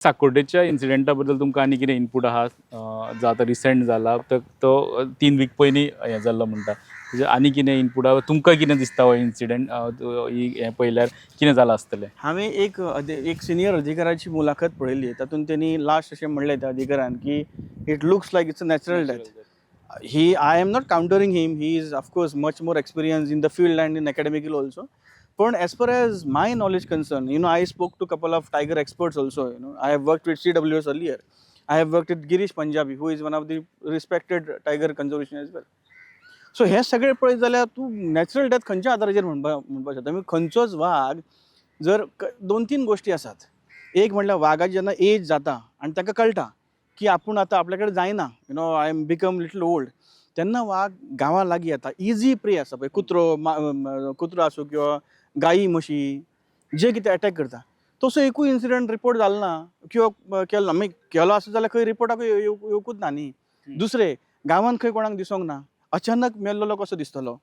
साकोड्डेच्या इन्सिडेंटा बद्दल तुमकां आनी कितें इनपूट आहा जो आतां रिसेंट जाला तो 3 वीक पयलीं हें जाल्लो म्हणटा म्हणजे आनी कितें इनपूट आहा तुमकां कितें दिसता हो इन्सिडेंट हें पळयल्यार कितें जालां आसतलें? हांवें एक सिनियर अधिकाऱ्याची मुलाखत पळयली. तातूंत त्यांनी लास्ट अशें म्हणलें त्या अधिकाऱ्यान की it looks like it's a natural death. I am not countering him. He is of course much more experience in the field and in academical also. पण as far as my knowledge concerned, I spoke to a couple of tiger experts also. I have worked with CWS earlier. I have worked with Girish Punjabi, who is one of the respected tiger conservationists as well. So हे सगळे पळयत जाल्यार तूं natural death खंयच्या आदाराचेर म्हणपाक शकता. खंयचोच वाघ जर 2-3 गोश्टी आसात. एक म्हणल्यार वाघाची जेन्ना एज जाता आनी ताका कळटा की आपूण आतां आपल्या कडेन जायना, I am become little old, तेन्ना वाघ गांवा लागीं येता. इजी प्रे आसा पळय, कुत्रो आसूं किंवा गायी म्हशी जे कितें अटॅक करता. तसो एकूय इन्सिडंट रिपोर्ट जालो ना किंवा केलो ना. केलो आसत जाल्यार खंय रिपोर्टाक येवकूच ना न्ही. दुसरें, गांवांत खंय कोणाक दिसोंक ना. अचानक मेल्लो कसो दिसतलो.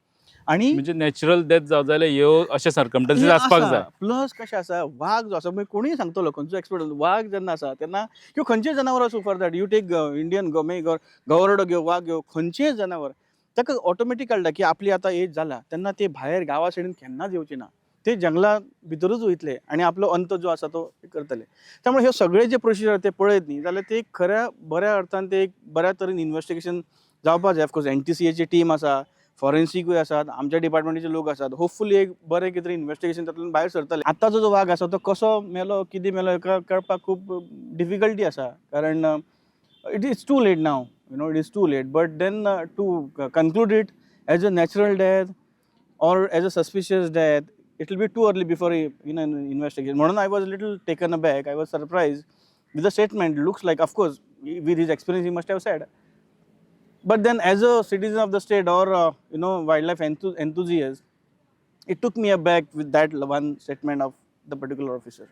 आणि म्हणजे नॅचरल डेथ जावं जाल्यार ह्यो अशे सर्कमस्टन्सीस आसपाक जाय. प्लस कशें आसा, वाघ जो आसा कोणूय सांगतलो, खंयचो एक्सपर्ट वाघ जेन्ना आसा तेन्ना किंवा खंयचेय जनावर आसूं, for that you take Indian गवरडो घेव, वाघ घेव, खंयचेय जनावर ताका ऑटोमॅटीक कळटा की आपली आतां एज जाला. तेन्ना ते भायर गांवा सायडीन केन्नाच येवचे ना. ते जंगला भितरूच वयतले आनी आपलो अंत जो आसा तो करतले. त्यामुळे हे सगळे जे प्रोसिजर ते पळयत न्ही जाल्यार ते खऱ्या बऱ्या अर्थान ते एक बऱ्या तरेन इन्व्हेस्टिगेशन जावपाक जाय. ऑफकोर्स NTCAची टीम आसा, फॉरेन्सिकूय आसात, आमच्या डिपार्टमेंटाचे लोक आसात. होपफुली एक बरें कितें तरी इन्व्हेस्टिगेशन तातूंतल्यान भायर सरतलें. आतांचो जो वाघ आसा तो कसो मेलो, कितें मेलो हेका कळपाक खूब डिफिकल्टी आसा. कारण it is too late now. It is too late. But then to conclude it as a natural death or as a suspicious death, it will be too early before an investigation. म्हणून I was a little taken aback. I was surprised with the statement. Looks like, of course, with his experience, he must have said. But then, as a citizen of the state or wildlife enthusiast, it took me aback with that one statement of the particular officer.